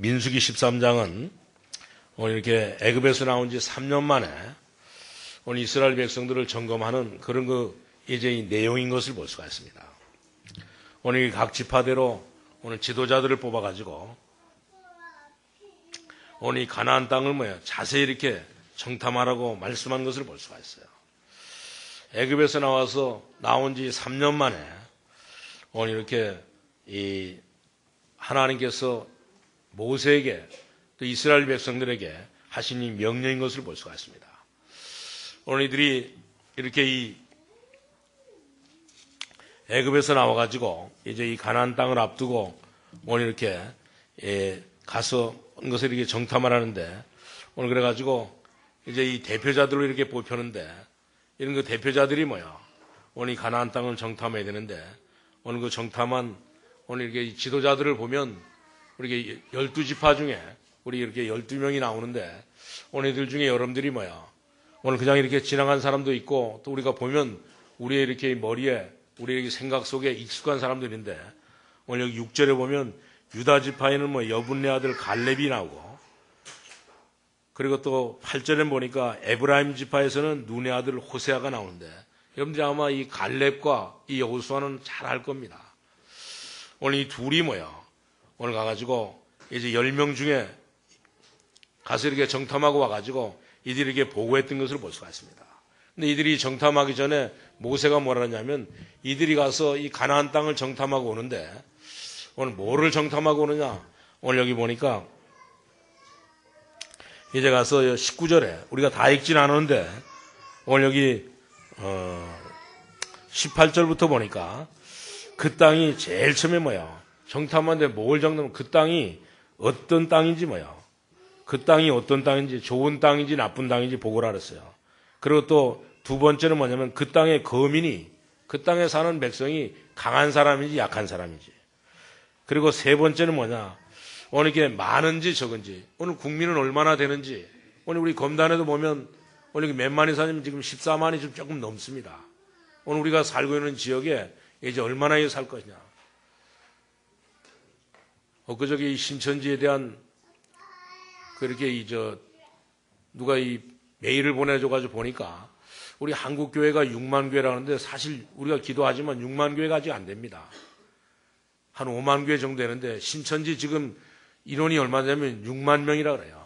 민수기 13장은 오늘 이렇게 애굽에서 나온 지 3년 만에 오늘 이스라엘 백성들을 점검하는 그런 이제 이 내용인 것을 볼 수가 있습니다. 오늘 각 지파대로 오늘 지도자들을 뽑아가지고 오늘 이 가나안 땅을 자세히 이렇게 정탐하라고 말씀한 것을 볼 수가 있어요. 애굽에서 나온 지 3년 만에 오늘 이렇게 이 하나님께서 모세에게 또 이스라엘 백성들에게 하신 이 명령인 것을 볼 수가 있습니다. 오늘 이들이 이렇게 이 애굽에서 나와가지고 이제 이 가나안 땅을 앞두고 오늘 이렇게 가서 온 것을 이렇게 정탐을 하는데 오늘 그래가지고 이제 이 대표자들로 이렇게 뽑혔는데 이런 그 대표자들이 오늘 이 가나안 땅을 정탐해야 되는데 오늘 그 정탐한 오늘 이렇게 이 지도자들을 보면 우리 12지파 중에 우리 이렇게 12명이 나오는데 오늘 이들 중에 여러분들이 오늘 그냥 이렇게 지나간 사람도 있고 또 우리가 보면 우리의 이렇게 머리에 우리의 생각 속에 익숙한 사람들인데 오늘 여기 6절에 보면 유다 지파에는 여분네 아들 갈렙이 나오고 그리고 또 8절에 보니까 에브라임 지파에서는 눈의 아들 호세아가 나오는데 여러분들이 아마 이 갈렙과 이 여호수아는 잘 알 겁니다. 오늘 이 둘이 오늘 가가지고 이제 10명 중에 가서 이렇게 정탐하고 와가지고 이들이 이렇게 보고했던 것을 볼 수가 있습니다. 근데 이들이 정탐하기 전에 모세가 뭐라 하냐면 이들이 가서 이 가나안 땅을 정탐하고 오는데 오늘 뭐를 정탐하고 오느냐? 오늘 여기 보니까 이제 가서 19절에 우리가 다 읽진 않았는데 오늘 여기 18절부터 보니까 그 땅이 제일 처음에 정탐하는데 뭘 정탐하면 그 땅이 어떤 땅인지 그 땅이 어떤 땅인지 좋은 땅인지 나쁜 땅인지 보고를 알았어요. 그리고 또 두 번째는 뭐냐면 그 땅의 거민이 그 땅에 사는 백성이 강한 사람인지 약한 사람인지 그리고 세 번째는 오늘 이게 많은지 적은지 오늘 국민은 얼마나 되는지 오늘 우리 검단에도 보면 오늘 몇 만이 사냐면 지금 14만이 좀 조금 넘습니다. 오늘 우리가 살고 있는 지역에 이제 얼마나 살 것이냐. 엊그저께 이 신천지에 대한 그렇게 누가 이 메일을 보내줘가지고 보니까 우리 한국교회가 6만 교회라는데 사실 우리가 기도하지만 6만 교회가 아직 안 됩니다. 한 5만 교회 정도 되는데 신천지 지금 인원이 얼마냐면 6만 명이라 그래요.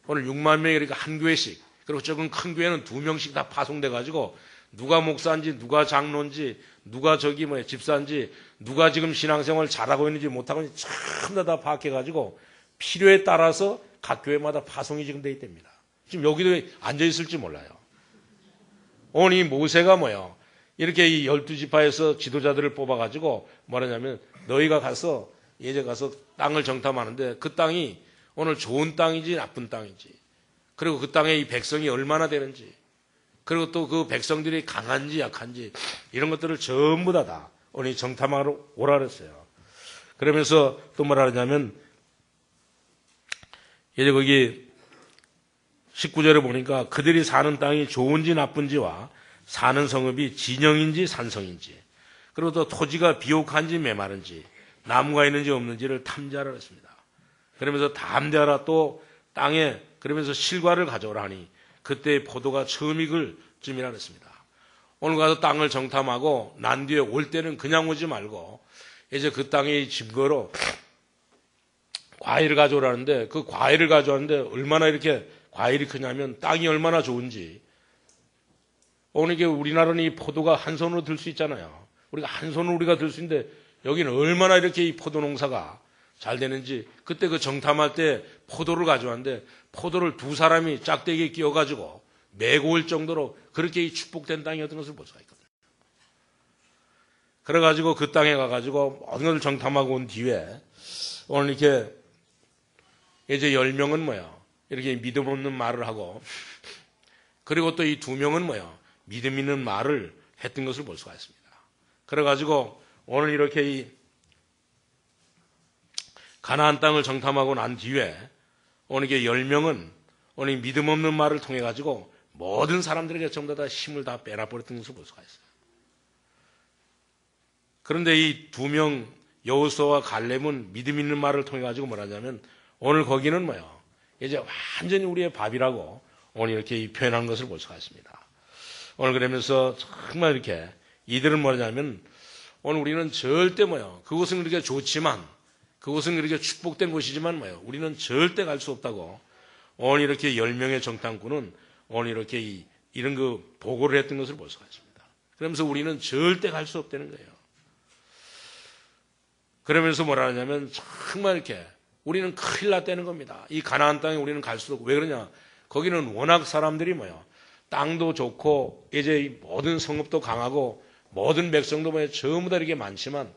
오늘 6만 명이 그러니까 한 교회씩 그리고 조금 큰 교회는 2명씩 다 파송돼가지고 누가 목사인지 누가 장로인지 누가 집사인지 누가 지금 신앙생활 잘하고 있는지 못하고 있는지 전부 다 파악해가지고 필요에 따라서 각 교회마다 파송이 지금 돼 있답니다. 지금 여기도 앉아있을지 몰라요. 오늘 이 모세가 이렇게 이 12지파에서 지도자들을 뽑아가지고 뭐라냐면 너희가 가서 이제 가서 땅을 정탐하는데 그 땅이 오늘 좋은 땅인지 나쁜 땅인지 그리고 그 땅에 이 백성이 얼마나 되는지 그리고 또 그 백성들이 강한지 약한지 이런 것들을 전부 다 오늘 정탐하러 오라 그랬어요. 그러면서 또 뭐라 하냐면 이제 거기 19절에 보니까 그들이 사는 땅이 좋은지 나쁜지와 사는 성읍이 진영인지 산성인지 그리고 또 토지가 비옥한지 메마른지 나무가 있는지 없는지를 탐지하라 했습니다. 그러면서 담대하라 또 땅에 그러면서 실과를 가져오라 하니 그때 포도가 처음 익을 쯤이라 했습니다. 오늘 가서 땅을 정탐하고 난 뒤에 올 때는 그냥 오지 말고 이제 그 땅의 증거로 과일을 가져오라는데 그 과일을 가져왔는데 얼마나 이렇게 과일이 크냐면 땅이 얼마나 좋은지 오늘 이게 우리나라는 이 포도가 한 손으로 들 수 있잖아요. 우리가 한 손으로 우리가 들 수 있는데 여기는 얼마나 이렇게 이 포도 농사가 잘 되는지 그때 그 정탐할 때 포도를 가져왔는데 포도를 두 사람이 짝대기에 끼워가지고 메고 올 정도로 그렇게 이 축복된 땅이었던 것을 볼 수가 있거든요. 그래가지고 그 땅에 가가지고 모든 것을 정탐하고 온 뒤에 오늘 이렇게 이제 10명은 이렇게 믿음 없는 말을 하고 그리고 또 이 2명은 믿음 있는 말을 했던 것을 볼 수가 있습니다. 그래가지고 오늘 이렇게 이 가나안 땅을 정탐하고 난 뒤에 오늘 이게 10명은 오늘 믿음 없는 말을 통해 가지고 모든 사람들에게 전부 다 힘을 다 빼놔버렸던 것을 볼 수가 있어요. 그런데 이 2명 여호수아와 갈렙은 믿음 있는 말을 통해 가지고 뭐라냐면 오늘 거기는 뭐요? 이제 완전히 우리의 밥이라고 오늘 이렇게 표현한 것을 볼 수가 있습니다. 오늘 그러면서 정말 이렇게 이들은 뭐냐면 오늘 우리는 절대 뭐요? 그곳은 그렇게 좋지만 그곳은 그렇게 축복된 곳이지만 뭐요? 우리는 절대 갈 수 없다고 오늘 이렇게 10명의 정탐꾼은 오늘 이렇게 이런 그 보고를 했던 것을 볼 수가 있습니다. 그러면서 우리는 절대 갈 수 없다는 거예요. 그러면서 뭐라 하냐면 정말 이렇게 우리는 큰일 났다는 겁니다. 이 가나안 땅에 우리는 갈 수도 없고 왜 그러냐? 거기는 워낙 사람들이 뭐요? 땅도 좋고 이제 이 모든 성읍도 강하고 모든 백성도 뭐요? 전부 다 이렇게 많지만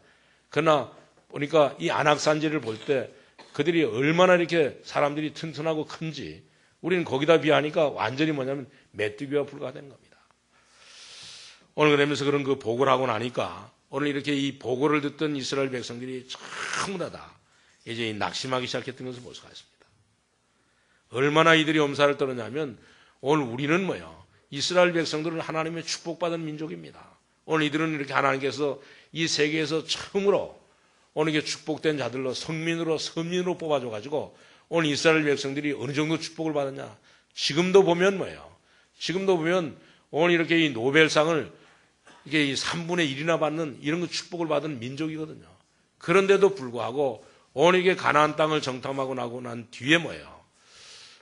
그러나 보니까 이 안악산지를 볼 때 그들이 얼마나 이렇게 사람들이 튼튼하고 큰지 우리는 거기다 비하니까 완전히 뭐냐면 메뚜기와 불과되는 겁니다. 오늘 그러면서 그런 그 보고를 하고 나니까 오늘 이렇게 이 보고를 듣던 이스라엘 백성들이 전부 다 이제 낙심하기 시작했던 것을 볼 수가 있습니다. 얼마나 이들이 엄살을 떨었냐면 오늘 우리는 뭐요? 이스라엘 백성들은 하나님의 축복받은 민족입니다. 오늘 이들은 이렇게 하나님께서 이 세계에서 처음으로 오늘 이게 축복된 자들로 성민으로 선민으로 뽑아줘가지고 오늘 이스라엘 백성들이 어느 정도 축복을 받았냐? 지금도 보면 뭐예요? 지금도 보면 오늘 이렇게 이 노벨상을 이게 이 3분의 1이나 받는 이런 거 축복을 받은 민족이거든요. 그런데도 불구하고 오늘 이게 가나안 땅을 정탐하고 나고 난 뒤에 뭐예요?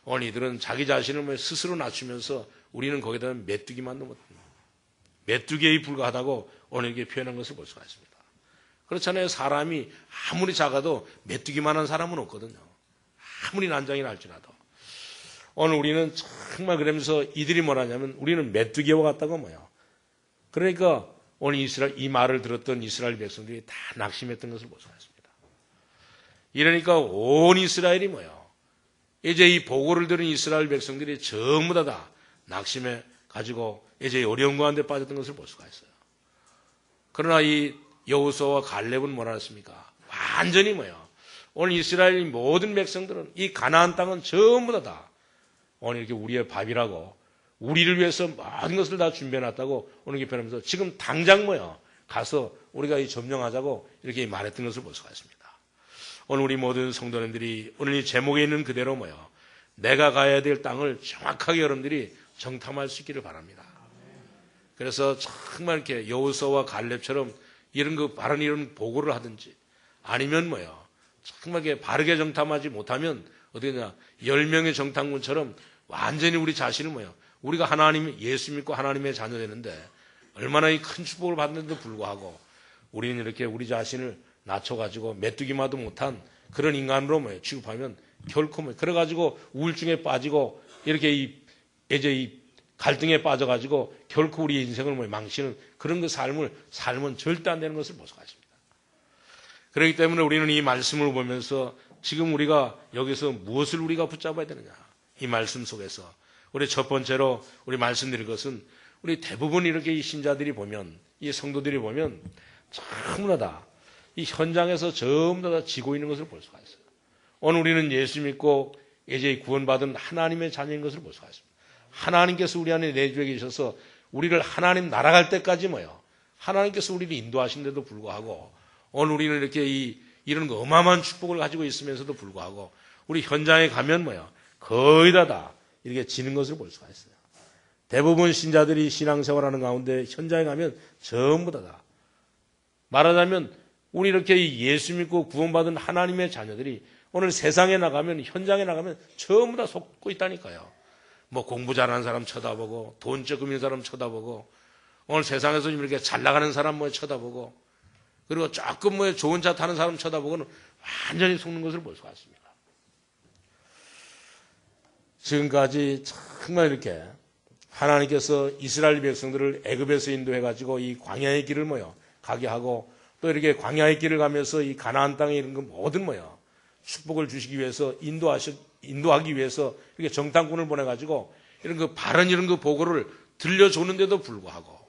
오늘 이들은 자기 자신을 뭐 스스로 낮추면서 우리는 거기다 메뚜기만 넘었다. 메뚜기에 불과하다고 오늘 이렇게 표현한 것을 볼 수가 있습니다. 그렇잖아요. 사람이 아무리 작아도 메뚜기만한 사람은 없거든요. 아무리 난장이 날지라도. 오늘 우리는 정말 그러면서 이들이 뭐라냐면 우리는 메뚜기와 같다고 뭐예요. 그러니까 오늘 이 말을 들었던 이스라엘 백성들이 다 낙심했던 것을 볼 수가 있습니다. 이러니까 온 이스라엘이 뭐예요. 이제 이 보고를 들은 이스라엘 백성들이 전부 다 낙심해 가지고 이제 어려운 가운데 빠졌던 것을 볼 수가 있어요. 그러나 이 여호수아와 갈렙은 뭐라 했습니까? 완전히 뭐예요. 오늘 이스라엘 모든 백성들은 이 가나안 땅은 전부 다 오늘 이렇게 우리의 밥이라고 우리를 위해서 모든 것을 다 준비해놨다고 오늘 이렇게 표현하면서 지금 당장 뭐예요. 가서 우리가 이 점령하자고 이렇게 말했던 것을 볼 수가 있습니다. 오늘 우리 모든 성도님들이 오늘 이 제목에 있는 그대로 뭐예요. 내가 가야 될 땅을 정확하게 여러분들이 정탐할 수 있기를 바랍니다. 그래서 정말 이렇게 여호수아와 갈렙처럼 이런 그 바른 이런 보고를 하든지 아니면 뭐예요. 정말 바르게 정탐하지 못하면 어디냐 10명의 정탐꾼처럼 완전히 우리 자신을 뭐예요. 우리가 하나님 예수 믿고 하나님의 자녀 되는데 얼마나 이 큰 축복을 받는데도 불구하고 우리는 이렇게 우리 자신을 낮춰가지고 메뚜기마도 못한 그런 인간으로 뭐예요. 취급하면 결코 뭐예요. 그래가지고 우울증에 빠지고 이렇게 이제 이 갈등에 빠져가지고 결코 우리 인생을 뭐예요. 망치는 그런 그 삶을 살면 절대 안 되는 것을 볼 수가 있습니다. 그렇기 때문에 우리는 이 말씀을 보면서 지금 우리가 여기서 무엇을 우리가 붙잡아야 되느냐. 이 말씀 속에서 우리 첫 번째로 우리 말씀드릴 것은 우리 대부분 이렇게 이 신자들이 보면 이 성도들이 보면 전부 다 이 현장에서 전부 다 지고 있는 것을 볼 수가 있어요. 오늘 우리는 예수 믿고 이제 구원받은 하나님의 자녀인 것을 볼 수가 있습니다. 하나님께서 우리 안에 내주에 계셔서 우리를 하나님 날아갈 때까지 뭐요? 하나님께서 우리를 인도하신데도 불구하고 오늘 우리는 이렇게 이런 어마어마한 축복을 가지고 있으면서도 불구하고 우리 현장에 가면 뭐요? 거의 다 이렇게 지는 것을 볼 수가 있어요. 대부분 신자들이 신앙생활하는 가운데 현장에 가면 전부 다 말하자면 우리 이렇게 예수 믿고 구원받은 하나님의 자녀들이 오늘 세상에 나가면 현장에 나가면 전부 다 속고 있다니까요. 뭐 공부 잘하는 사람 쳐다보고 돈 조금 있는 사람 쳐다보고 오늘 세상에서 이렇게 잘 나가는 사람 뭐 쳐다보고 그리고 조금 뭐 좋은 차 타는 사람 쳐다보고는 완전히 속는 것을 볼 수가 있습니다. 지금까지 정말 이렇게 하나님께서 이스라엘 백성들을 애굽에서 인도해가지고 이 광야의 길을 뭐요 가게 하고 또 이렇게 광야의 길을 가면서 이 가나안 땅에 이런 거 모든 뭐요 축복을 주시기 위해서 인도하기 위해서 이렇게 정탐꾼을 보내가지고 이런 그 바른 이런 그 보고를 들려주는데도 불구하고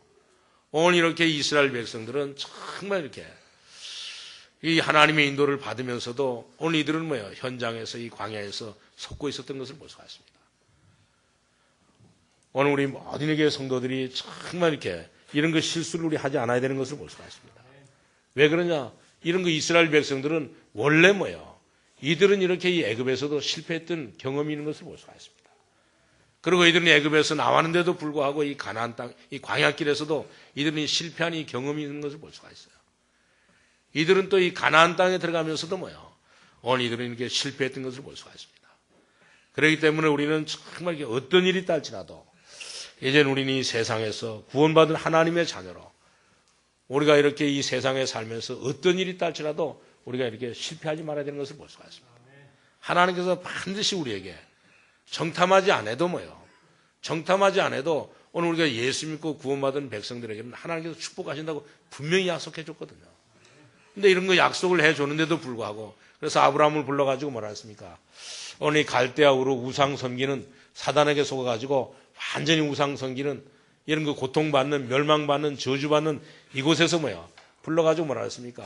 오늘 이렇게 이스라엘 백성들은 정말 이렇게 이 하나님의 인도를 받으면서도 오늘 이들은 뭐예요 현장에서 이 광야에서 속고 있었던 것을 볼 수가 있습니다. 오늘 우리 모든 에게 성도들이 정말 이렇게 이런 그 실수를 우리 하지 않아야 되는 것을 볼 수가 있습니다. 왜 그러냐? 이런 그 이스라엘 백성들은 원래 뭐예요? 이들은 이렇게 이 애굽에서도 실패했던 경험이 있는 것을 볼 수가 있습니다. 그리고 이들은 애굽에서 나왔는데도 불구하고 이 가나안 땅, 이 광야길에서도 이들은 실패한 이 경험이 있는 것을 볼 수가 있어요. 이들은 또 이 가나안 땅에 들어가면서도 뭐요? 오늘 이들은 이렇게 실패했던 것을 볼 수가 있습니다. 그렇기 때문에 우리는 정말 어떤 일이 있다 할지라도 이제는 우리는 이 세상에서 구원받은 하나님의 자녀로 우리가 이렇게 이 세상에 살면서 어떤 일이 있다 할지라도 우리가 이렇게 실패하지 말아야 되는 것을 볼 수가 있습니다. 하나님께서 반드시 우리에게 정탐하지 않아도 뭐요? 정탐하지 않아도 오늘 우리가 예수 믿고 구원받은 백성들에게는 하나님께서 축복하신다고 분명히 약속해 줬거든요. 근데 이런 거 약속을 해 줬는데도 불구하고 그래서 아브라함을 불러가지고 뭐라 했습니까? 오늘 이 갈대아 우르 우상 섬기는 사단에게 속아가지고 완전히 우상 섬기는 이런 거 고통받는 멸망받는 저주받는 이곳에서 뭐야? 불러가지고 뭐라 했습니까?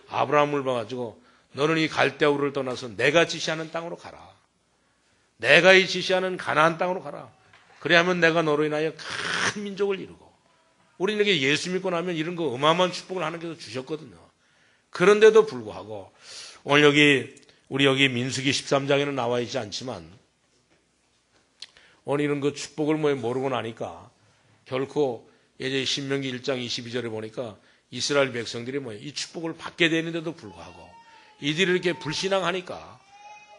아브라함을 봐가지고 너는 이 갈대아 우르를 떠나서 내가 지시하는 땅으로 가라. 내가 이 지시하는 가나안 땅으로 가라. 그래야만 내가 너로 인하여 큰 민족을 이루고 우리는 이렇게 예수 믿고 나면 이런 거 어마어마한 축복을 하나님께서 주셨거든요. 그런데도 불구하고 오늘 우리 여기 민수기 13장에는 나와 있지 않지만 오늘 이런 그 축복을 모르고 나니까 결코 이제 신명기 1장 22절에 보니까 이스라엘 백성들이 이 축복을 받게 되는데도 불구하고 이들이 이렇게 불신앙하니까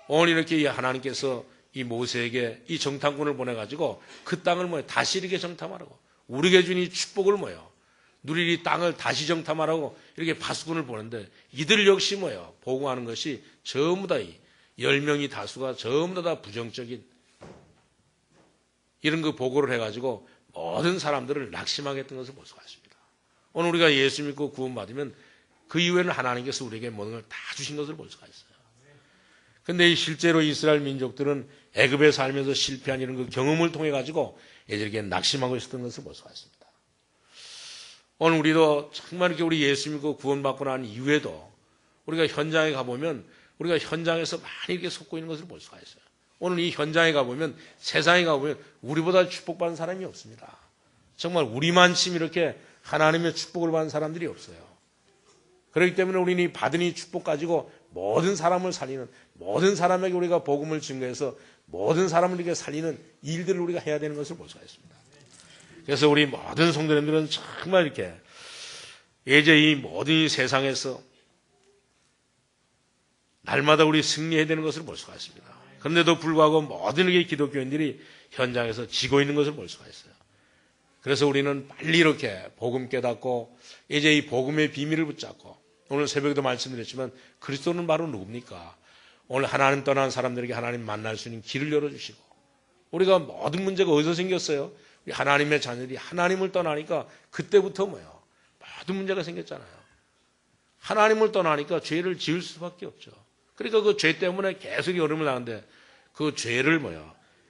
오늘 이렇게 하나님께서 이 모세에게 이 정탐꾼을 보내가지고 그 땅을 다시 이렇게 정탐하라고 우리에게 준 이 축복을 누릴 이 땅을 다시 정탐하라고 이렇게 파수꾼을 보는데 이들 역시 보고하는 것이 전부 다 10명이 다수가 전부 다 부정적인 이런 그 보고를 해가지고 모든 사람들을 낙심하게 했던 것을 볼 수가 있습니다. 오늘 우리가 예수 믿고 구원받으면 그 이후에는 하나님께서 우리에게 모든 걸 다 주신 것을 볼 수가 있어요. 근데 실제로 이스라엘 민족들은 애굽에 살면서 실패한 이런 그 경험을 통해 가지고 이렇게 낙심하고 있었던 것을 볼 수가 있습니다. 오늘 우리도 정말 이렇게 우리 예수 믿고 구원받고 난 이후에도 우리가 현장에 가보면 우리가 현장에서 많이 이렇게 속고 있는 것을 볼 수가 있어요. 오늘 이 현장에 가보면 세상에 가보면 우리보다 축복받은 사람이 없습니다. 정말 우리만큼 이렇게 하나님의 축복을 받은 사람들이 없어요. 그렇기 때문에 우리는 이 받은 이 축복 가지고 모든 사람을 살리는 모든 사람에게 우리가 복음을 증거해서 모든 사람을 이렇게 살리는 일들을 우리가 해야 되는 것을 볼 수가 있습니다. 그래서 우리 모든 성도님들은 정말 이렇게 이제 이 모든 이 세상에서 날마다 우리 승리해야 되는 것을 볼 수가 있습니다. 그런데도 불구하고 모든 이 기독교인들이 현장에서 지고 있는 것을 볼 수가 있어요. 그래서 우리는 빨리 이렇게 복음 깨닫고 이제 이 복음의 비밀을 붙잡고 오늘 새벽에도 말씀드렸지만 그리스도는 바로 누굽니까? 오늘 하나님 떠난 사람들에게 하나님 만날 수 있는 길을 열어주시고 우리가 모든 문제가 어디서 생겼어요? 우리 하나님의 자녀들이 하나님을 떠나니까 그때부터 모든 문제가 생겼잖아요. 하나님을 떠나니까 죄를 지을 수밖에 없죠. 그러니까 그 죄 때문에 계속 여름을 나는데 그 죄를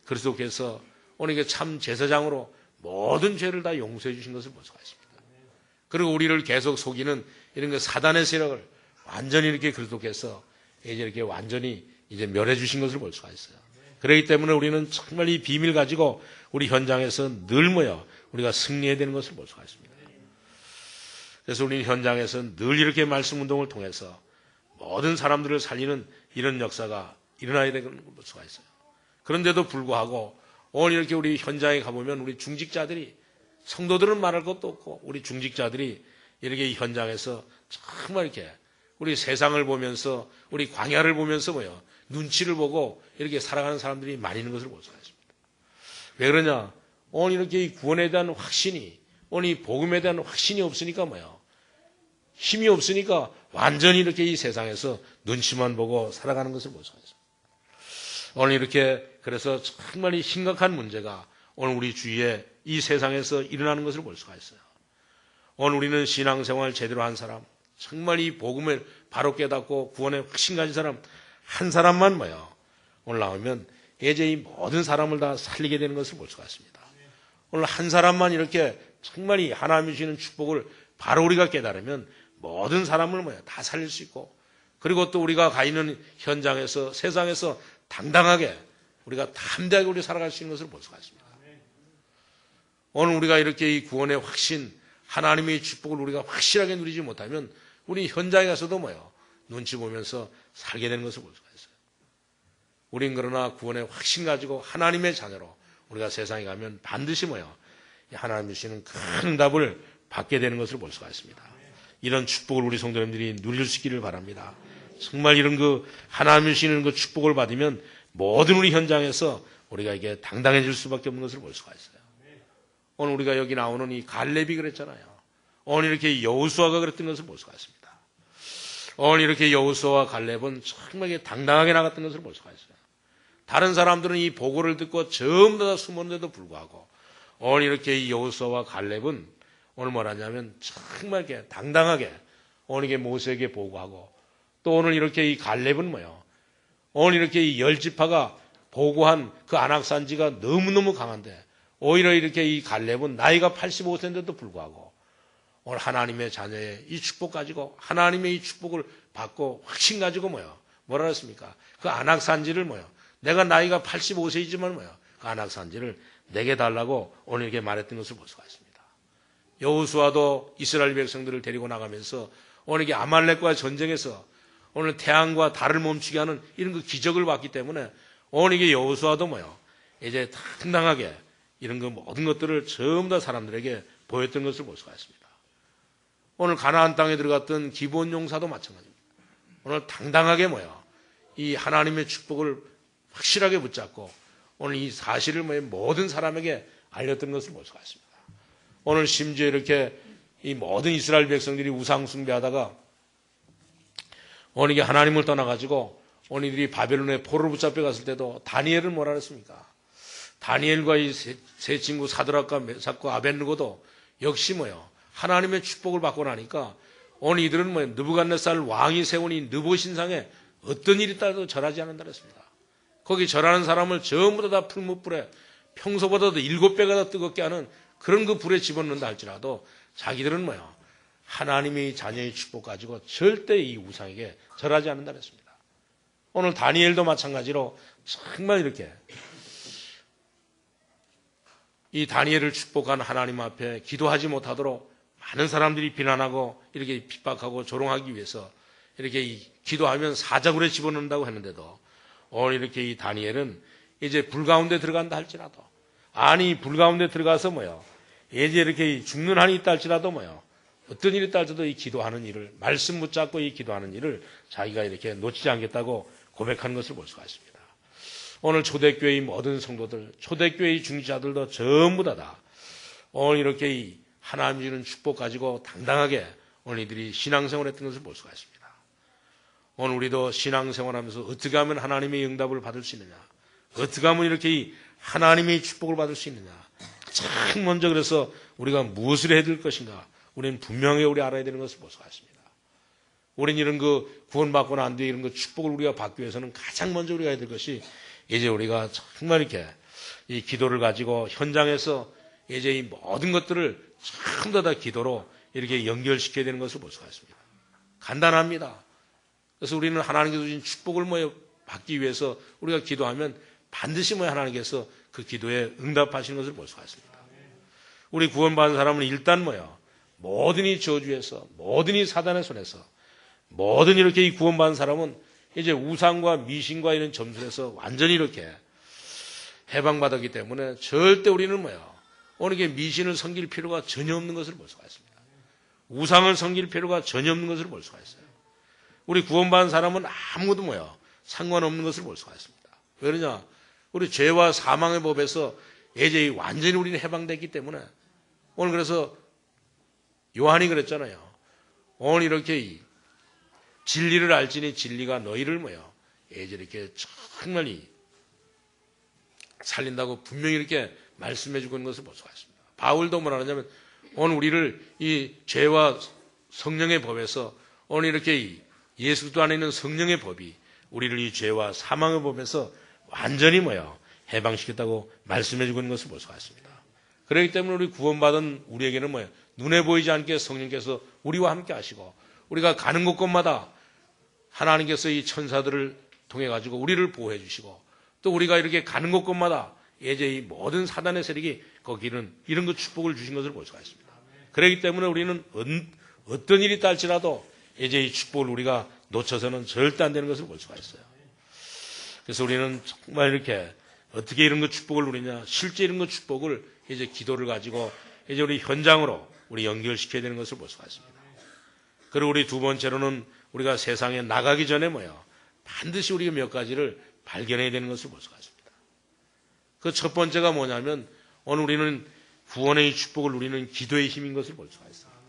그리스도께서 오늘 이게 참 제사장으로 모든 죄를 다 용서해 주신 것을 볼 수가 있습니다. 그리고 우리를 계속 속이는 이런 그 사단의 세력을 완전히 이렇게 그리스도께서 이제 이렇게 완전히 이제 멸해 주신 것을 볼 수가 있어요. 그렇기 때문에 우리는 정말 이 비밀 가지고 우리 현장에서 늘 우리가 승리해야 되는 것을 볼 수가 있습니다. 그래서 우리 현장에서 늘 이렇게 말씀 운동을 통해서 모든 사람들을 살리는 이런 역사가 일어나야 되는 걸 볼 수가 있어요. 그런데도 불구하고 오늘 이렇게 우리 현장에 가보면 우리 중직자들이 성도들은 말할 것도 없고 우리 중직자들이 이렇게 이 현장에서 정말 이렇게 우리 세상을 보면서 우리 광야를 보면서 눈치를 보고 이렇게 살아가는 사람들이 많이 있는 것을 볼 수가 있습니다. 왜 그러냐? 오늘 이렇게 이 구원에 대한 확신이 오늘 이 복음에 대한 확신이 없으니까 힘이 없으니까 완전히 이렇게 이 세상에서 눈치만 보고 살아가는 것을 볼 수가 있습니다. 오늘 이렇게 그래서 정말 이 심각한 문제가 오늘 우리 주위에 이 세상에서 일어나는 것을 볼 수가 있어요. 오늘 우리는 신앙생활 제대로 한 사람, 정말 이 복음을 바로 깨닫고 구원에 확신 가진 사람 한 사람만 오늘 나오면 이제 이 모든 사람을 다 살리게 되는 것을 볼 수가 있습니다. 오늘 한 사람만 이렇게 정말 이 하나님이 주시는 축복을 바로 우리가 깨달으면 모든 사람을 다 살릴 수 있고 그리고 또 우리가 가 있는 현장에서 세상에서 당당하게 우리가 담대하게 우리 살아갈 수 있는 것을 볼 수가 있습니다. 오늘 우리가 이렇게 이 구원의 확신 하나님의 축복을 우리가 확실하게 누리지 못하면 우리 현장에 가서도 눈치 보면서 살게 되는 것을 볼 수가 있어요. 우린 그러나 구원의 확신 가지고 하나님의 자녀로 우리가 세상에 가면 반드시 하나님 주시는 큰 응답을 받게 되는 것을 볼 수가 있습니다. 이런 축복을 우리 성도님들이 누릴 수 있기를 바랍니다. 정말 이런 하나님 주시는 축복을 받으면 모든 우리 현장에서 우리가 이게 당당해질 수밖에 없는 것을 볼 수가 있어요. 오늘 우리가 여기 나오는 이 갈렙이 그랬잖아요. 오늘 이렇게 여호수아가 그랬던 것을 볼 수가 있습니다. 오늘 이렇게 여호수아와 갈렙은 정말 당당하게 나갔던 것을 볼 수가 있어요. 다른 사람들은 이 보고를 듣고 전부 다 숨었는데도 불구하고 오늘 이렇게 이 여호수아와 갈렙은 오늘 뭐라냐면 정말 이렇게 당당하게 오늘 이게 모세에게 보고하고 또 오늘 이렇게 이 갈렙은 오늘 이렇게 이 10지파가 보고한 그 안악산지가 너무너무 강한데 오히려 이렇게 이 갈렙은 나이가 85세인데도 불구하고 오늘 하나님의 자녀의 이 축복 가지고 하나님의 이 축복을 받고 확신 가지고 뭐라 했습니까? 그 안악산지를 내가 나이가 85세이지만 그 안악산지를 내게 달라고 오늘 이렇게 말했던 것을 볼 수가 있습니다. 여호수아도 이스라엘 백성들을 데리고 나가면서 오늘 이게 아말렉과 전쟁에서 오늘 태양과 달을 멈추게 하는 이런 기적을 봤기 때문에 오늘 이게 여호수아도 이제 당당하게 이런 모든 것들을 전부 다 사람들에게 보였던 것을 볼 수가 있습니다. 오늘 가나안 땅에 들어갔던 기브온 용사도 마찬가지입니다. 오늘 당당하게 이 하나님의 축복을 확실하게 붙잡고 오늘 이 사실을 모든 사람에게 알렸던 것을 볼 수가 있습니다. 오늘 심지어 이렇게 이 모든 이스라엘 백성들이 우상 숭배하다가 오늘 이게 하나님을 떠나가지고 오늘 이들이 바벨론에 포로로 붙잡혀 갔을 때도 다니엘을 뭐라 그랬습니까? 다니엘과 이 세 친구 사드락과 메삭과 아벳느고도 역시 하나님의 축복을 받고 나니까 오늘 이들은 느부갓네살 왕이 세운 이 느보 신상에 어떤 일이 있다도 절하지 않는다 그랬습니다. 거기 절하는 사람을 전부 다 풀무불에 평소보다도 7배가 더 뜨겁게 하는 그런 불에 집어넣는다 할지라도 자기들은 하나님의 자녀의 축복 가지고 절대 이 우상에게 절하지 않는다 그랬습니다. 오늘 다니엘도 마찬가지로 정말 이렇게 이 다니엘을 축복한 하나님 앞에 기도하지 못하도록 많은 사람들이 비난하고 이렇게 핍박하고 조롱하기 위해서 이렇게 기도하면 사자굴에 집어넣는다고 했는데도 오늘 이렇게 이 다니엘은 이제 불 가운데 들어간다 할지라도 아니 불 가운데 들어가서 이제 이렇게 죽는 한이 있다 할지라도 어떤 일이 있다 할지라도 이 기도하는 일을 말씀 붙잡고 이 기도하는 일을 자기가 이렇게 놓치지 않겠다고 고백하는 것을 볼 수가 있습니다. 오늘 초대교회의 모든 성도들, 초대교회의 중지자들도 전부 다 오늘 이렇게 이 하나님 주는 축복 가지고 당당하게 오늘 이들이 신앙생활을 했던 것을 볼 수가 있습니다. 오늘 우리도 신앙생활하면서 어떻게 하면 하나님의 응답을 받을 수 있느냐, 어떻게 하면 이렇게 이 하나님의 축복을 받을 수 있느냐, 가장 먼저 그래서 우리가 무엇을 해야 될 것인가, 우리는 분명히 우리 알아야 되는 것을 볼 수가 있습니다. 우리는 이런 구원받고 난 뒤에 이런 축복을 우리가 받기 위해서는 가장 먼저 우리가 해야 될 것이 이제 우리가 정말 이렇게 이 기도를 가지고 현장에서 이제 이 모든 것들을 전부 다 기도로 이렇게 연결시켜야 되는 것을 볼 수가 있습니다. 간단합니다. 그래서 우리는 하나님께서 주신 축복을 받기 위해서 우리가 기도하면 반드시 하나님께서 그 기도에 응답하시는 것을 볼 수가 있습니다. 우리 구원받은 사람은 일단 모든 이 저주에서 모든 이 사단의 손에서 모든 이렇게 이 구원받은 사람은 이제 우상과 미신과 이런 점술에서 완전히 이렇게 해방받았기 때문에 절대 우리는 오늘 이게 미신을 섬길 필요가 전혀 없는 것을 볼 수가 있습니다. 우상을 섬길 필요가 전혀 없는 것을 볼 수가 있어요. 우리 구원받은 사람은 아무도 상관없는 것을 볼 수가 있습니다. 왜 그러냐? 우리 죄와 사망의 법에서 이제 완전히 우리는 해방됐기 때문에 오늘 그래서 요한이 그랬잖아요. 오늘 이렇게 진리를 알지니 진리가 너희를 이제 이렇게 정말 살린다고 분명히 이렇게 말씀해 주고 있는 것을 볼 수가 있습니다. 바울도 뭐라 하냐면 오늘 우리를 이 죄와 성령의 법에서 오늘 이렇게 예수 그리스도 안에 있는 성령의 법이 우리를 이 죄와 사망의 법에서 완전히 해방시켰다고 말씀해 주고 있는 것을 볼 수가 있습니다. 그렇기 때문에 우리 구원받은 우리에게는 눈에 보이지 않게 성령께서 우리와 함께 하시고 우리가 가는 곳곳마다 하나님께서 이 천사들을 통해 가지고 우리를 보호해 주시고 또 우리가 이렇게 가는 곳곳마다 이제 이 모든 사단의 세력이 거기는 이런 축복을 주신 것을 볼 수가 있습니다. 그렇기 때문에 우리는 어떤 일이 있다 할지라도 이제 이 축복을 우리가 놓쳐서는 절대 안 되는 것을 볼 수가 있어요. 그래서 우리는 정말 이렇게 어떻게 이런 것 축복을 누리냐, 실제 이런 것 축복을 이제 기도를 가지고 이제 우리 현장으로 우리 연결시켜야 되는 것을 볼 수가 있습니다. 그리고 우리 두 번째로는 우리가 세상에 나가기 전에 반드시 우리가 몇 가지를 발견해야 되는 것을 볼 수가 있습니다. 그 첫 번째가 뭐냐면 오늘 우리는 구원의 축복을 누리는 기도의 힘인 것을 볼 수가 있습니다.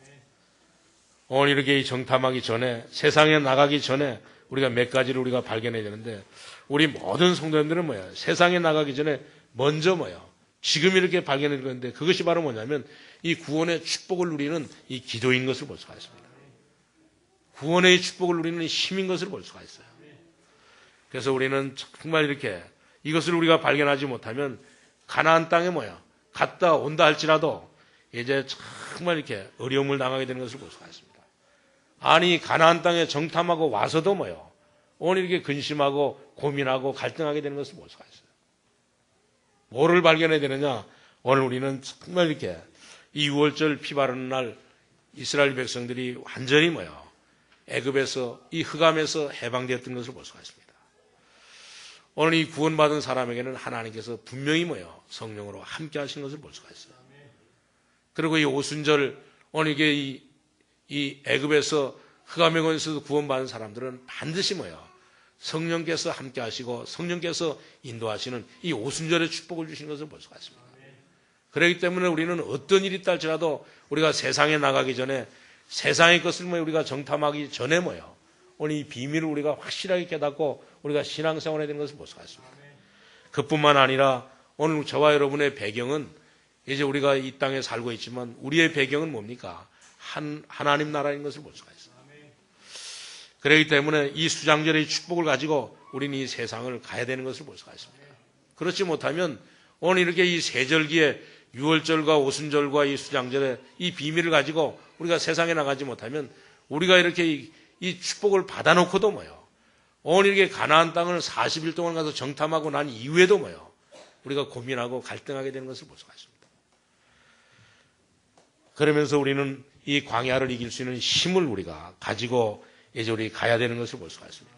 오늘 이렇게 정탐하기 전에, 세상에 나가기 전에 우리가 몇 가지를 우리가 발견해야 되는데, 우리 모든 성도님들은 세상에 나가기 전에 먼저 지금 이렇게 발견해야 되는데, 그것이 바로 뭐냐면 이 구원의 축복을 누리는 이 기도인 것을 볼 수가 있습니다. 구원의 축복을 누리는 힘인 것을 볼 수가 있어요. 그래서 우리는 정말 이렇게 이것을 우리가 발견하지 못하면 가나안 땅에 갔다 온다 할지라도 이제 정말 이렇게 어려움을 당하게 되는 것을 볼 수가 있습니다. 아니 가나안 땅에 정탐하고 와서도 오늘 이렇게 근심하고 고민하고 갈등하게 되는 것을 볼 수가 있어요. 뭐를 발견해야 되느냐? 오늘 우리는 정말 이렇게 이 6월절 피 바르는 날 이스라엘 백성들이 완전히 애굽에서 이 흑암에서 해방되었던 것을 볼 수가 있습니다. 오늘 이 구원받은 사람에게는 하나님께서 분명히 성령으로 함께 하신 것을 볼 수가 있어요. 그리고 이 오순절 오늘 이게 이 애굽에서 흑암의 권세에서 구원받은 사람들은 반드시 성령께서 함께 하시고 성령께서 인도하시는 이 오순절의 축복을 주시는 것을 볼 수가 있습니다. 그렇기 때문에 우리는 어떤 일이 있다 할지라도 우리가 세상에 나가기 전에 세상의 것을 우리가 정탐하기 전에 오늘 이 비밀을 우리가 확실하게 깨닫고 우리가 신앙생활해야 되는 것을 볼 수가 있습니다. 그뿐만 아니라 오늘 저와 여러분의 배경은 이제 우리가 이 땅에 살고 있지만 우리의 배경은 뭡니까? 하나님 나라인 것을 볼 수가 있어요. 그렇기 때문에 이 수장절의 축복을 가지고 우리는 이 세상을 가야 되는 것을 볼 수가 있습니다. 그렇지 못하면 오늘 이렇게 이 세절기에 6월절과 오순절과 이 수장절의 이 비밀을 가지고 우리가 세상에 나가지 못하면 우리가 이렇게 이 축복을 받아놓고도 오늘 이렇게 가나안 땅을 40일 동안 가서 정탐하고 난 이후에도 우리가 고민하고 갈등하게 되는 것을 볼 수가 있습니다. 그러면서 우리는 이 광야를 이길 수 있는 힘을 우리가 가지고 이제 우리 가야 되는 것을 볼 수가 있습니다.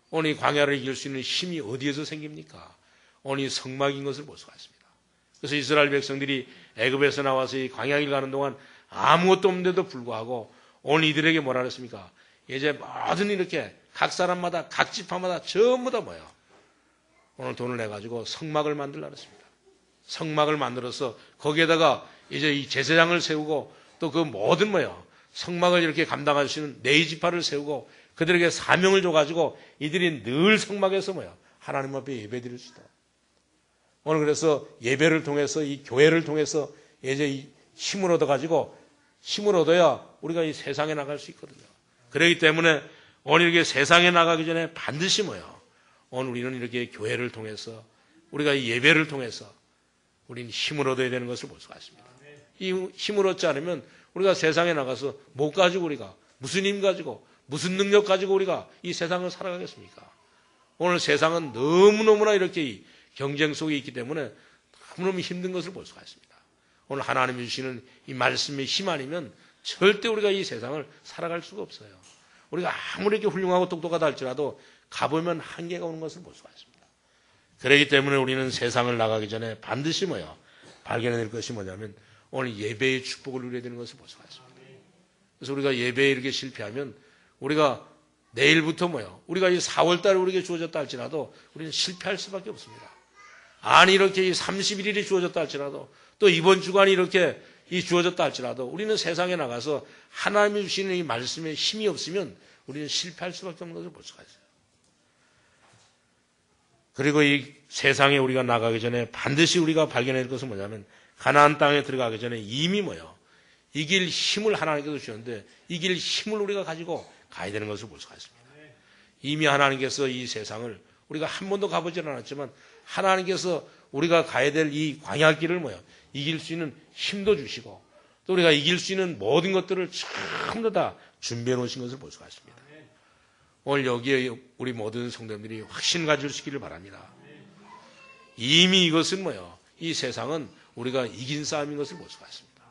오늘 이 광야를 이길 수 있는 힘이 어디에서 생깁니까? 오늘 이 성막인 것을 볼 수가 있습니다. 그래서 이스라엘 백성들이 애굽에서 나와서 이 광야길 가는 동안 아무것도 없는데도 불구하고 오늘 이들에게 뭐라 그랬습니까? 이제 모든 이렇게 각 사람마다 각 지파마다 전부 다 오늘 돈을 내가지고 성막을 만들라 그랬습니다. 성막을 만들어서 거기에다가 이제 이 제사장을 세우고 또 그 모든 성막을 이렇게 감당할 수 있는 네 지파를 세우고 그들에게 사명을 줘가지고 이들이 늘 성막에서 하나님 앞에 예배드릴 수 있다. 오늘 그래서 예배를 통해서 이 교회를 통해서 이제 이 힘을 얻어가지고 힘을 얻어야 우리가 이 세상에 나갈 수 있거든요. 그렇기 때문에 오늘 이렇게 세상에 나가기 전에 반드시 오늘 우리는 이렇게 교회를 통해서 우리가 이 예배를 통해서 우리는 힘을 얻어야 되는 것을 볼 수가 있습니다. 이 힘을 얻지 않으면 우리가 세상에 나가서 못 가지고 우리가 무슨 힘 가지고 무슨 능력 가지고 우리가 이 세상을 살아가겠습니까? 오늘 세상은 너무너무나 이렇게 이 경쟁 속에 있기 때문에 너무너무 힘든 것을 볼 수가 있습니다. 오늘 하나님이 주시는 이 말씀의 힘 아니면 절대 우리가 이 세상을 살아갈 수가 없어요. 우리가 아무리 이렇게 훌륭하고 똑똑하다 할지라도 가보면 한계가 오는 것을 볼 수가 있습니다. 그렇기 때문에 우리는 세상을 나가기 전에 반드시 발견해야 될 것이 뭐냐면 오늘 예배의 축복을 누려야 되는 것을 볼 수가 있습니다. 그래서 우리가 예배에 이렇게 실패하면 우리가 내일부터 우리가 이 4월달에 우리에게 주어졌다 할지라도 우리는 실패할 수밖에 없습니다. 아니 이렇게 이 31일이 주어졌다 할지라도 또 이번 주간이 이렇게 이 주어졌다 할지라도 우리는 세상에 나가서 하나님이 주시는 이 말씀에 힘이 없으면 우리는 실패할 수밖에 없는 것을 볼 수가 있어요. 그리고 이 세상에 우리가 나가기 전에 반드시 우리가 발견해야 될 것은 뭐냐면 가나안 땅에 들어가기 전에 이미 이길 힘을 하나님께서 주셨는데 이길 힘을 우리가 가지고 가야 되는 것을 볼 수가 있습니다. 이미 하나님께서 이 세상을 우리가 한 번도 가보지는 않았지만 하나님께서 우리가 가야 될 이 광야길을 이길 수 있는 힘도 주시고 또 우리가 이길 수 있는 모든 것들을 전부 다 준비해 놓으신 것을 볼 수가 있습니다. 오늘 여기에 우리 모든 성도님들이 확신 가질 수 있기를 바랍니다. 이미 이것은 이 세상은 우리가 이긴 싸움인 것을 볼 수가 있습니다.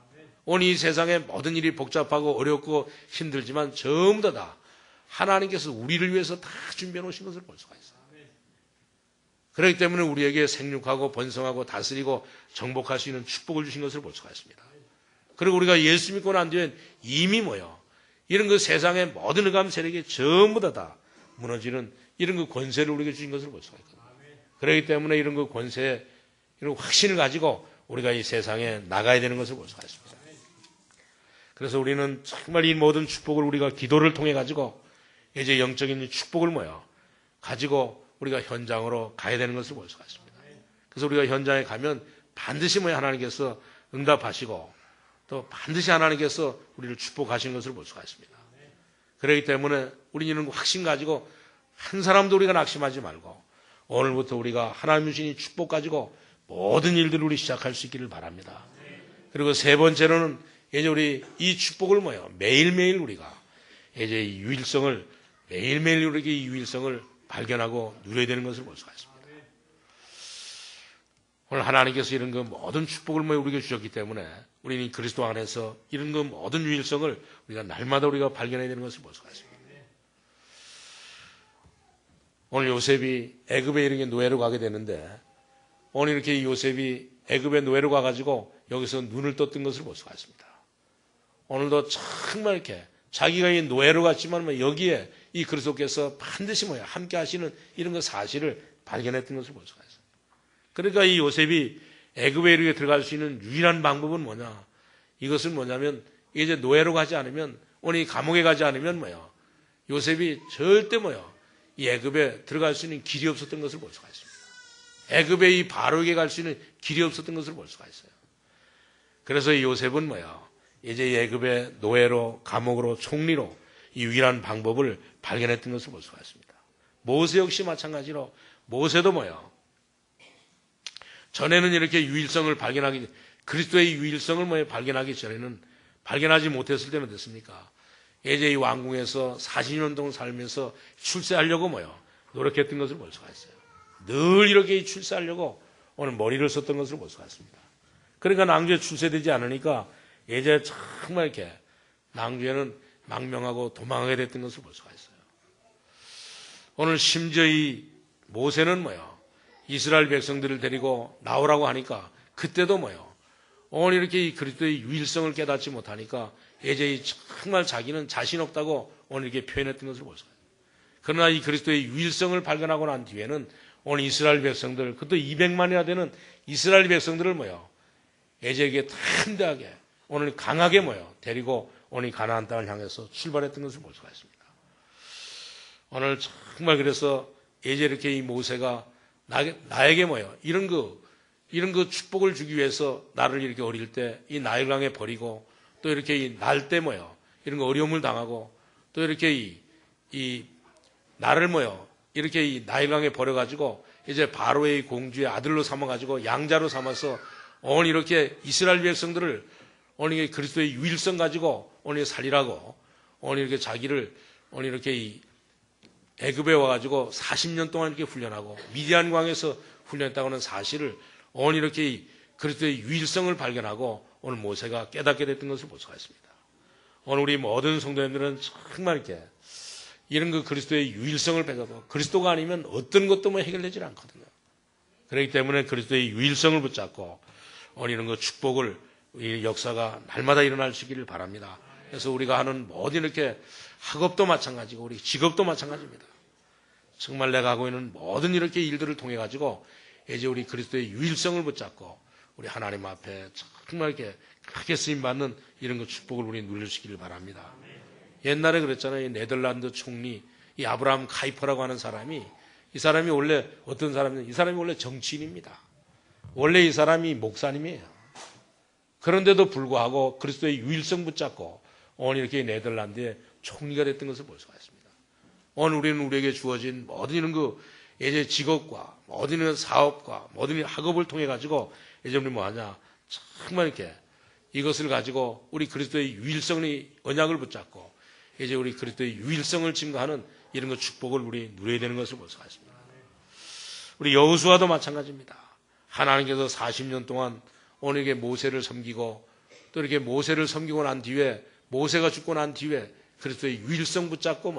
오늘 이 세상에 모든 일이 복잡하고 어렵고 힘들지만 전부 다 하나님께서 우리를 위해서 다 준비해 놓으신 것을 볼 수가 있어요. 그렇기 때문에 우리에게 생육하고 번성하고 다스리고 정복할 수 있는 축복을 주신 것을 볼 수가 있습니다. 그리고 우리가 예수 믿고 난 뒤엔 이미 이런 그 세상의 모든 흑암 세력이 전부 다 무너지는 이런 그 권세를 우리에게 주신 것을 볼 수가 있거든요. 그렇기 때문에 이런 그 권세, 이런 확신을 가지고 우리가 이 세상에 나가야 되는 것을 볼 수가 있습니다. 그래서 우리는 정말 이 모든 축복을 우리가 기도를 통해 가지고 이제 영적인 축복을 가지고 우리가 현장으로 가야 되는 것을 볼 수가 있습니다. 그래서 우리가 현장에 가면 반드시 하나님께서 응답하시고 또 반드시 하나님께서 우리를 축복하시는 것을 볼 수가 있습니다. 그렇기 때문에 우리는 이런 확신 가지고 한 사람도 우리가 낙심하지 말고 오늘부터 우리가 하나님 주신 이 축복 가지고 모든 일들을 우리 시작할 수 있기를 바랍니다. 그리고 세 번째로는 이제 우리 이 축복을 매일매일 우리가 이제 이 유일성을 매일매일 우리에게 이 유일성을 발견하고 누려야 되는 것을 볼 수가 있습니다. 오늘 하나님께서 이런 그 모든 축복을 우리에게 주셨기 때문에 우리는 그리스도 안에서 이런 그 모든 유일성을 우리가 날마다 우리가 발견해야 되는 것을 볼 수가 있습니다. 오늘 요셉이 애굽에 이렇게 노예로 가게 되는데 오늘 이렇게 요셉이 애굽에 노예로 가가지고 여기서 눈을 떴던 것을 볼 수가 있습니다. 오늘도 정말 이렇게 자기가 이 노예로 갔지만 여기에 이 그리스도께서 반드시 함께 하시는 이런 그 사실을 발견했던 것을 볼 수가 있어요. 그러니까 이 요셉이 애굽에 이렇게 들어갈 수 있는 유일한 방법은 뭐냐? 이것은 뭐냐면 이제 노예로 가지 않으면 오늘 이 감옥에 가지 않으면 요셉이 절대 이 애굽에 들어갈 수 있는 길이 없었던 것을 볼 수가 있습니다. 애굽에 이 바로에게 갈 수 있는 길이 없었던 것을 볼 수가 있어요. 그래서 이 요셉은 이제 이 애굽의 노예로 감옥으로 총리로 이 유일한 방법을 발견했던 것을 볼 수가 있습니다. 모세 역시 마찬가지로 모세도 전에는 이렇게 유일성을 그리스도의 유일성을 발견하기 전에는 발견하지 못했을 때는 어땠습니까? 이제 이 왕궁에서 40년 동안 살면서 출세하려고 노력했던 것을 볼 수가 있어요. 늘 이렇게 출세하려고 오늘 머리를 썼던 것을 볼 수가 있습니다. 그러니까 낭주에 출세되지 않으니까 이제 정말 이렇게 낭주에는 망명하고 도망하게 됐던 것을 볼 수가 있어요. 오늘 심지어 이 모세는 이스라엘 백성들을 데리고 나오라고 하니까 그때도 오늘 이렇게 이 그리스도의 유일성을 깨닫지 못하니까 이제 정말 자기는 자신 없다고 오늘 이렇게 표현했던 것을 볼 수가 있어요. 그러나 이 그리스도의 유일성을 발견하고 난 뒤에는 오늘 이스라엘 백성들, 그것도 200만이나 되는 이스라엘 백성들을 이제 이게 담대하게 오늘 강하게 데리고 오늘 가나안 땅을 향해서 출발했던 것을 볼 수가 있습니다. 오늘 정말 그래서 이제 이렇게 이 모세가 나에게 이런 그 축복을 주기 위해서 나를 이렇게 어릴 때 이 나일강에 버리고 또 이렇게 이 날 때 이런 거 어려움을 당하고 또 이렇게 이 나를 이렇게 이 나일강에 버려가지고 이제 바로의 공주의 아들로 삼아가지고 양자로 삼아서 오늘 이렇게 이스라엘 백성들을 오늘 그리스도의 유일성 가지고 오늘 살리라고 오늘 이렇게 자기를 오늘 이렇게 이 애굽에 와가지고 40년 동안 이렇게 훈련하고 미디안 광에서 훈련했다고 하는 사실을 오늘 이렇게 이 그리스도의 유일성을 발견하고 오늘 모세가 깨닫게 됐던 것을 볼 수가 있습니다. 오늘 우리 모든 성도님들은 정말 이렇게 이런 그 그리스도의 유일성을 배워도 그리스도가 아니면 어떤 것도 해결되지 않거든요. 그렇기 때문에 그리스도의 유일성을 붙잡고 오늘 이런 그 축복을 이 역사가 날마다 일어날 수 있기를 바랍니다. 그래서 우리가 하는 모든 이렇게 학업도 마찬가지고 우리 직업도 마찬가지입니다. 정말 내가 하고 있는 모든 이렇게 일들을 통해 가지고 이제 우리 그리스도의 유일성을 붙잡고 우리 하나님 앞에 정말 이렇게 크게 쓰임 받는 이런 그 축복을 우리 누릴 수 있기를 바랍니다. 옛날에 그랬잖아요. 네덜란드 총리 이 아브라함 카이퍼라고 하는 사람이 이 사람이 원래 어떤 사람이냐? 이 사람이 원래 정치인입니다. 원래 이 사람이 목사님이에요. 그런데도 불구하고 그리스도의 유일성 붙잡고 오늘 이렇게 네덜란드의 총리가 됐던 것을 볼 수가 있습니다. 오늘 우리는 우리에게 주어진 모든 이런 그 이제 직업과 모든 이런 사업과 모든 이런 학업을 통해 가지고 이제 우리 뭐하냐? 정말 이렇게 이것을 가지고 우리 그리스도의 유일성의 언약을 붙잡고 이제 우리 그리스도의 유일성을 증거하는 이런 그 축복을 우리 누려야 되는 것을 볼 수가 있습니다. 우리 여호수아도 마찬가지입니다. 하나님께서 40년 동안 오늘 이게 모세를 섬기고 또 이렇게 모세를 섬기고 난 뒤에 모세가 죽고 난 뒤에 그리스도의 유일성 붙잡고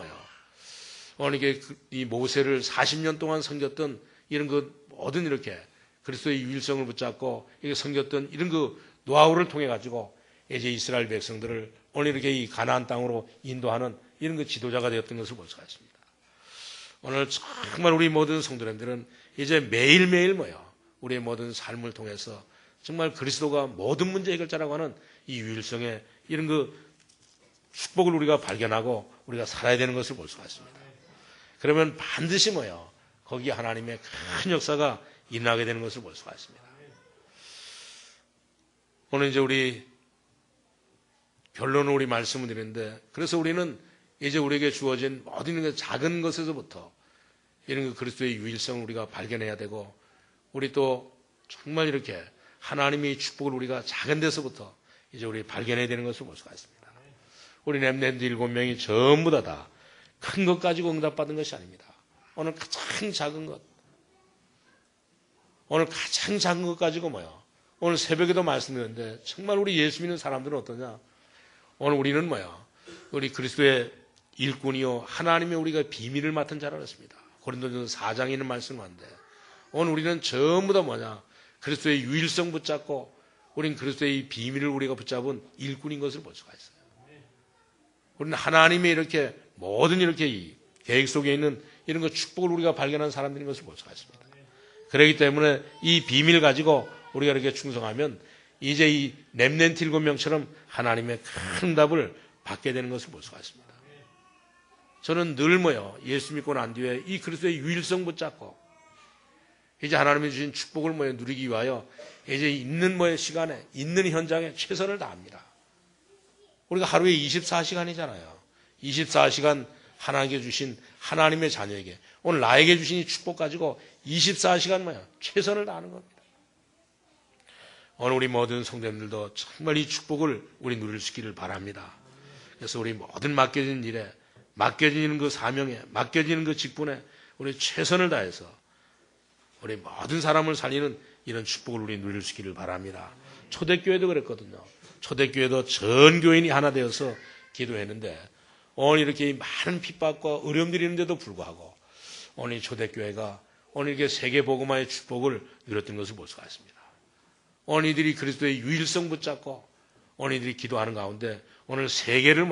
오늘 이게 이 모세를 40년 동안 섬겼던 이런 그 모든 이렇게 그리스도의 유일성을 붙잡고 이게 섬겼던 이런 그 노하우를 통해 가지고 이제 이스라엘 백성들을 오늘 이렇게 이 가나안 땅으로 인도하는 이런 그 지도자가 되었던 것을 볼 수가 있습니다. 오늘 정말 우리 모든 성도님들은 이제 매일매일 우리의 모든 삶을 통해서 정말 그리스도가 모든 문제 해결자라고 하는 이 유일성의 이런 그 축복을 우리가 발견하고 우리가 살아야 되는 것을 볼 수가 있습니다. 그러면 반드시 거기에 하나님의 큰 역사가 일어나게 되는 것을 볼 수가 있습니다. 오늘 이제 우리 결론을 우리 말씀을 드리는데, 그래서 우리는 이제 우리에게 주어진 모든 작은 것에서부터 이런 그 그리스도의 유일성을 우리가 발견해야 되고, 우리 또 정말 이렇게 하나님의 축복을 우리가 작은 데서부터 이제 우리 발견해야 되는 것을 볼 수가 있습니다. 우리 렘넌트 7명이 전부 다 큰 것 가지고 응답받은 것이 아닙니다. 오늘 가장 작은 것, 오늘 가장 작은 것 가지고 오늘 새벽에도 말씀드렸는데 정말 우리 예수 믿는 사람들은 어떠냐? 오늘 우리는 우리 그리스도의 일꾼이요 하나님의 우리가 비밀을 맡은 자라 그랬습니다. 고린도전서 4장에 있는 말씀인데, 오늘 우리는 전부 다 그리스도의 유일성 붙잡고 우리는 그리스도의 비밀을 우리가 붙잡은 일꾼인 것을 볼 수가 있어요. 우리는 하나님의 이렇게 모든 이렇게 이 계획 속에 있는 이런 그 축복을 우리가 발견한 사람들인 것을 볼 수가 있습니다. 그렇기 때문에 이 비밀을 가지고 우리가 이렇게 충성하면 이제 이 렘넌트 7명처럼 하나님의 큰 답을 받게 되는 것을 볼 수가 있습니다. 저는 늘 예수 믿고 난 뒤에 이 그리스도의 유일성 붙잡고 이제 하나님이 주신 축복을 누리기 위하여 이제 있는 시간에 있는 현장에 최선을 다합니다. 우리가 하루에 24시간이잖아요. 24시간 하나님께 주신 하나님의 자녀에게 오늘 나에게 주신 이 축복 가지고 24시간 최선을 다하는 겁니다. 오늘 우리 모든 성도님들도 정말 이 축복을 우리 누릴 수 있기를 바랍니다. 그래서 우리 모든 맡겨진 일에, 맡겨지는 그 사명에, 맡겨지는 그 직분에 우리 최선을 다해서 우리 모든 사람을 살리는 이런 축복을 우리 누릴 수 있기를 바랍니다. 초대교회도 그랬거든요. 초대교회도 전 교인이 하나 되어서 기도했는데 오늘 이렇게 많은 핍박과 어려움들이 있는데도 불구하고 오늘 이 초대교회가 오늘 이렇게 세계복음화의 축복을 누렸던 것을 볼 수가 있습니다. 오늘 이들이 그리스도의 유일성 붙잡고 오늘 이들이 기도하는 가운데 오늘 세계를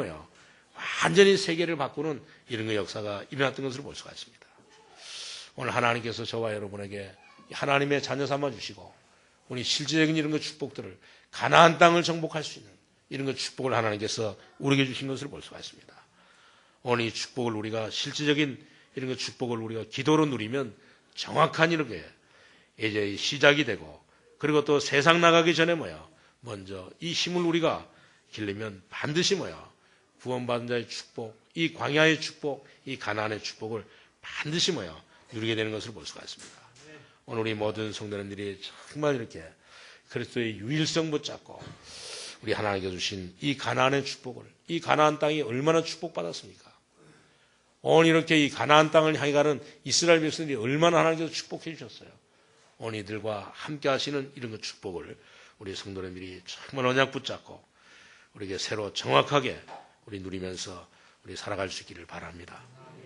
완전히 세계를 바꾸는 이런 그 역사가 일어났던 것을 볼 수가 있습니다. 오늘 하나님께서 저와 여러분에게 하나님의 자녀 삼아 주시고 우리 실제적인 이런 그 축복들을 가나안 땅을 정복할 수 있는 이런 그 축복을 하나님께서 우리에게 주신 것을 볼 수가 있습니다. 오늘 이 축복을 우리가 실질적인 이런 그 축복을 우리가 기도로 누리면 정확한 이렇게 이제 시작이 되고, 그리고 또 세상 나가기 전에 먼저 이 힘을 우리가 기르면 반드시 구원받은 자의 축복, 이 광야의 축복, 이 가나안의 축복을 반드시 누리게 되는 것을 볼 수가 있습니다. 오늘 우리 모든 성도님들이 정말 이렇게 그리스도의 유일성 붙잡고 우리 하나님께 주신 이 가나안의 축복을, 이 가나안 땅이 얼마나 축복받았습니까? 오늘 이렇게 이 가나안 땅을 향해 가는 이스라엘 백성들이 얼마나 하나님께서 축복해 주셨어요. 오늘 이들과 함께 하시는 이런 그 축복을 우리 성도님들이 정말 언약 붙잡고 우리에게 새로 정확하게 우리 누리면서 우리 살아갈 수 있기를 바랍니다.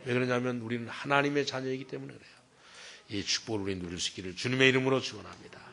왜 그러냐면 우리는 하나님의 자녀이기 때문에 그래요. 이 축복을 우리 누릴 수 있기를 주님의 이름으로 축원합니다.